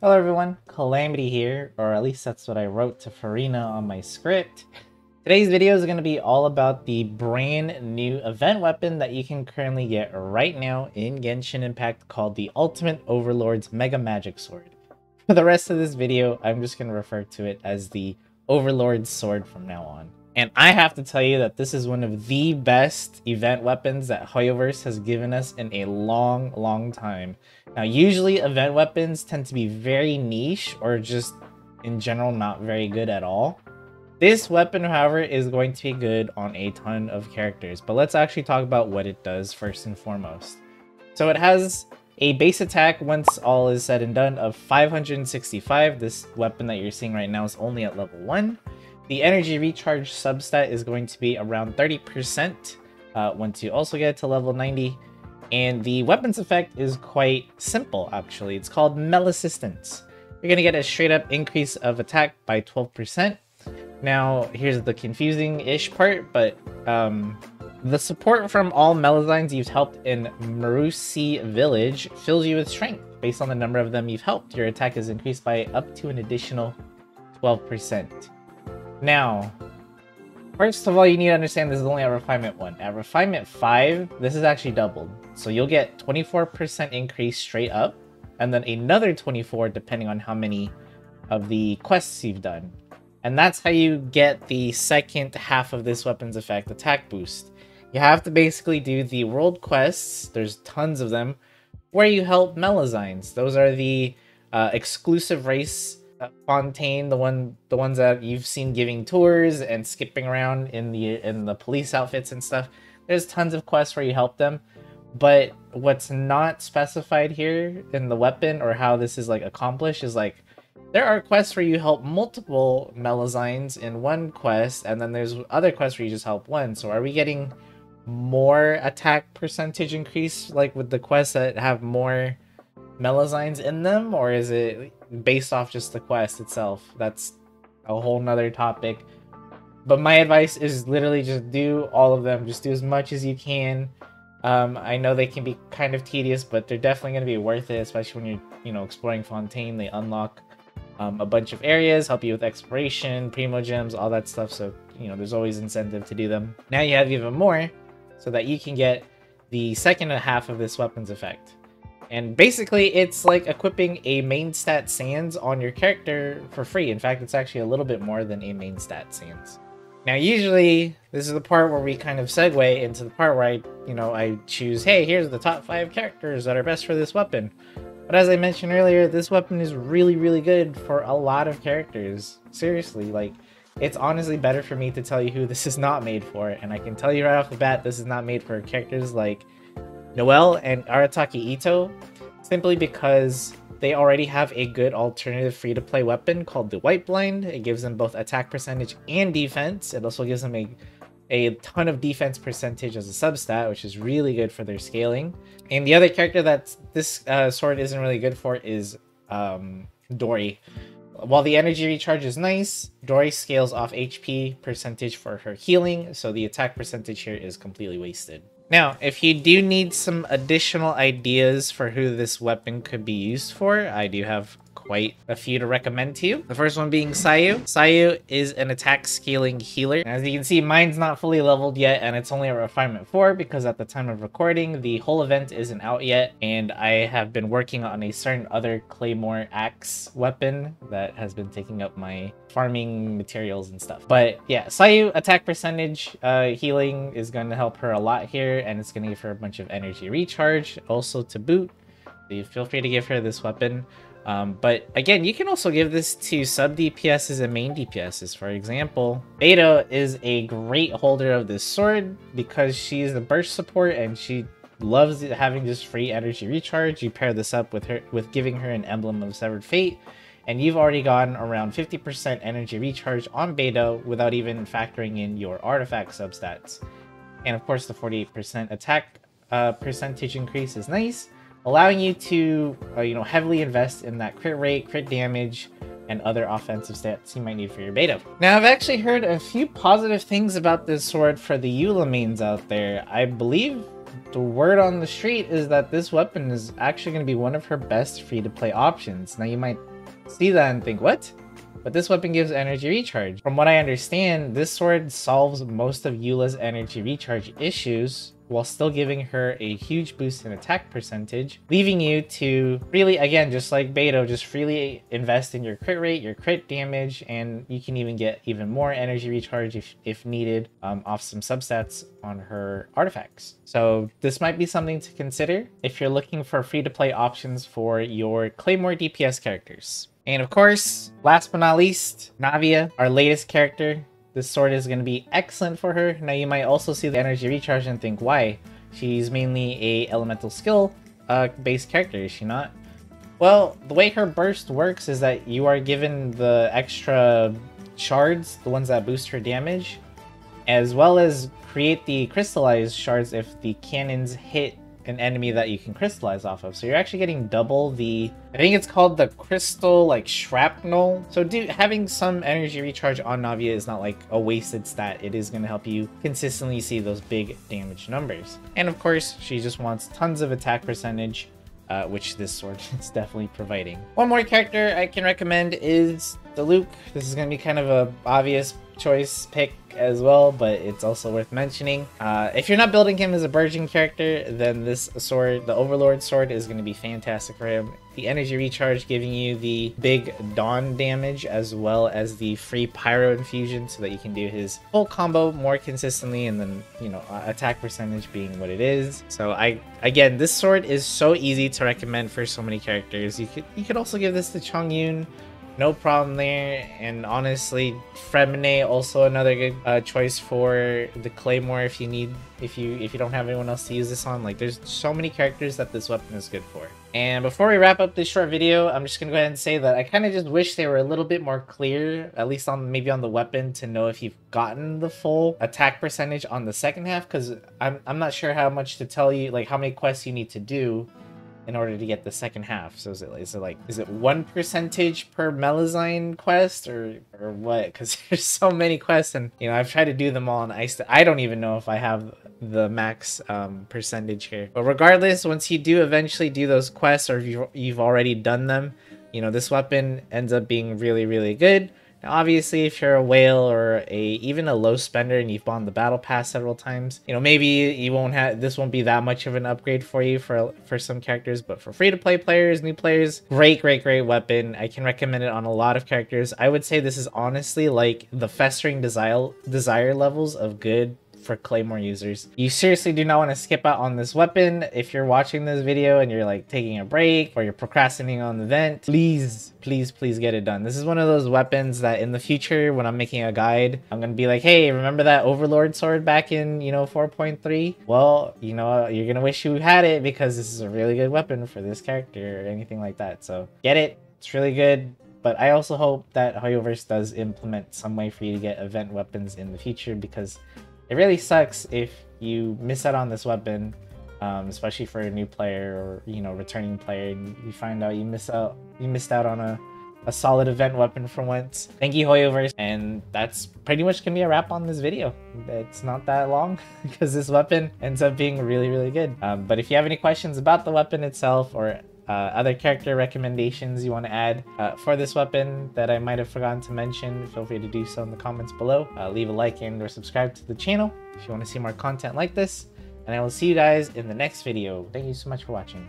Hello everyone, Calamity here, or at least that's what I wrote to Farina on my script. Today's video is going to be all about the brand new event weapon that you can currently get right now in Genshin Impact called the Ultimate Overlord's Mega Magic Sword. For the rest of this video, I'm just going to refer to it as the Overlord Sword from now on. And I have to tell you that this is one of the best event weapons that Hoyoverse has given us in a long time. Now, usually event weapons tend to be very niche or just in general not very good at all. This weapon, however, is going to be good on a ton of characters, but let's actually talk about what it does first and foremost. So it has a base attack, once all is said and done, of 565. This weapon that you're seeing right now is only at level 1. The energy recharge substat is going to be around 30% once you also get to level 90. And the weapons effect is quite simple, actually. It's called Mel Assistance. You're going to get a straight up increase of attack by 12%. Now, here's the confusing-ish part, but the support from all Melazines you've helped in Marusi Village fills you with strength. Based on the number of them you've helped, your attack is increased by up to an additional 12%. Now, first of all, you need to understand this is only at Refinement 1. At Refinement 5, this is actually doubled. So you'll get 24% increase straight up, and then another 24 depending on how many of the quests you've done. And that's how you get the second half of this weapon's effect, attack boost. You have to basically do the world quests, there's tons of them, where you help Melazines. Those are the exclusive race Fontaine, the ones that you've seen giving tours and skipping around in the police outfits and stuff. There's tons of quests where you help them, but what's not specified here in the weapon or how this is like accomplished is like there are quests where you help multiple Melazines in one quest, and then there's other quests where you just help one. So are we getting more attack percentage increase like with the quests that have more Melazines in them, or is it based off just the quest itself? That's a whole nother topic, but my advice is literally just do all of them. Just do as much as you can. I know they can be kind of tedious, but they're definitely going to be worth it, especially when you're exploring Fontaine. They unlock a bunch of areas, help you with exploration, primo gems, all that stuff, so there's always incentive to do them. Now you have even more so that you can get the second half of this weapon's effect. And basically, it's like equipping a main stat Sands on your character for free. In fact, it's actually a little bit more than a main stat Sands. Now, usually, this is the part where we kind of segue into the part where I choose, hey, here's the top 5 characters that are best for this weapon. But as I mentioned earlier, this weapon is really good for a lot of characters. Seriously, like, it's honestly better for me to tell you who this is not made for. And I can tell you right off the bat, this is not made for characters like Noelle and Arataki Ito, simply because they already have a good alternative free-to-play weapon called the White Blind. It gives them both attack percentage and defense. It also gives them a ton of defense percentage as a substat, which is really good for their scaling. And the other character that this sword isn't really good for is Dori. While the energy recharge is nice, Dori scales off HP percentage for her healing, so the attack percentage here is completely wasted. Now, if you do need some additional ideas for who this weapon could be used for, I do have quite a few to recommend to you. The first one being Sayu. Sayu is an attack scaling healer. As you can see, mine's not fully leveled yet, and it's only at Refinement 4 because at the time of recording, the whole event isn't out yet, and I have been working on a certain other Claymore axe weapon that has been taking up my farming materials and stuff. But yeah, Sayu attack percentage healing is going to help her a lot here, and it's going to give her a bunch of energy recharge also to boot. So you feel free to give her this weapon. But again, you can also give this to sub DPSs and main DPSs. For example, Beta is a great holder of this sword because she's the burst support and she loves having just free energy recharge. You pair this up with giving her an emblem of Severed Fate, and you've already gotten around 50% energy recharge on Beta without even factoring in your artifact substats. And of course, the 48% attack percentage increase is nice, allowing you to heavily invest in that crit rate, crit damage, and other offensive stats you might need for your beta. Now, I've actually heard a few positive things about this sword for the Eula mains out there. I believe the word on the street is that this weapon is actually going to be one of her best free-to-play options. Now you might see that and think, what? But this weapon gives energy recharge. From what I understand, this sword solves most of Eula's energy recharge issues while still giving her a huge boost in attack percentage, leaving you to really, again, just like Beto, just freely invest in your crit rate, your crit damage, and you can even get even more energy recharge if needed off some substats on her artifacts. So this might be something to consider if you're looking for free-to-play options for your Claymore DPS characters. And of course, last but not least, Navia, our latest character. This sword is going to be excellent for her. Now you might also see the energy recharge and think, why? She's mainly a elemental skill based character, is she not? Well, the way her burst works is that you are given the extra shards, the ones that boost her damage, as well as create the crystallized shards if the cannons hit an enemy that you can crystallize off of. So you're actually getting double the, I think it's called the crystal like shrapnel. So having some energy recharge on Navia is not like a wasted stat. It is going to help you consistently see those big damage numbers. And of course, she just wants tons of attack percentage, which this sword is definitely providing. One more character I can recommend is the Luke. This is going to be kind of a obvious choice pick as well, but it's also worth mentioning. If you're not building him as a Burgeon character, then this sword, the Overlord sword, is going to be fantastic for him. The energy recharge giving you the big Dawn damage as well as the free Pyro infusion so that you can do his full combo more consistently, and then, you know, attack percentage being what it is. So again, this sword is so easy to recommend for so many characters. You could also give this to Chongyun. No problem there. And honestly, Fremine also another good choice for the Claymore if you don't have anyone else to use this on. Like, there's so many characters that this weapon is good for. And before we wrap up this short video, I'm just gonna go ahead and say that I kind of just wish they were a little bit more clear, at least on maybe on the weapon, to know if you've gotten the full attack percentage on the second half, because I'm not sure how much to tell you, like how many quests you need to do in order to get the second half. So is it 1% per Melusine quest or what? Because there's so many quests, and you know, I've tried to do them all, and I don't even know if I have the max percentage here. But regardless, once you do eventually do those quests, or if you've already done them, you know, this weapon ends up being really, really good. Now, obviously, if you're a whale or even a low spender and you've bought the battle pass several times, you know, maybe you this won't be that much of an upgrade for you for some characters. But for free-to-play players, new players, great weapon. I can recommend it on a lot of characters. I would say this is honestly like the festering desire levels of good for Claymore users. You seriously do not want to skip out on this weapon. If you're watching this video and you're like taking a break or you're procrastinating on the event, please get it done. This is one of those weapons that in the future, when I'm making a guide, I'm gonna be like, hey, remember that Overlord sword back in, you know, 4.3? Well, you know, you're gonna wish you had it, because this is a really good weapon for this character or anything like that. So get it, it's really good. But I also hope that Hoyoverse does implement some way for you to get event weapons in the future, because it really sucks if you miss out on this weapon, especially for a new player or, you know, returning player, and you find out you missed out on a solid event weapon for once. Thank you, Hoyoverse, and that's pretty much gonna be a wrap on this video. It's not that long because this weapon ends up being really, really good. But if you have any questions about the weapon itself, or other character recommendations you want to add for this weapon that I might have forgotten to mention, feel free to do so in the comments below. Leave a like and or subscribe to the channel if you want to see more content like this, and I will see you guys in the next video. Thank you so much for watching.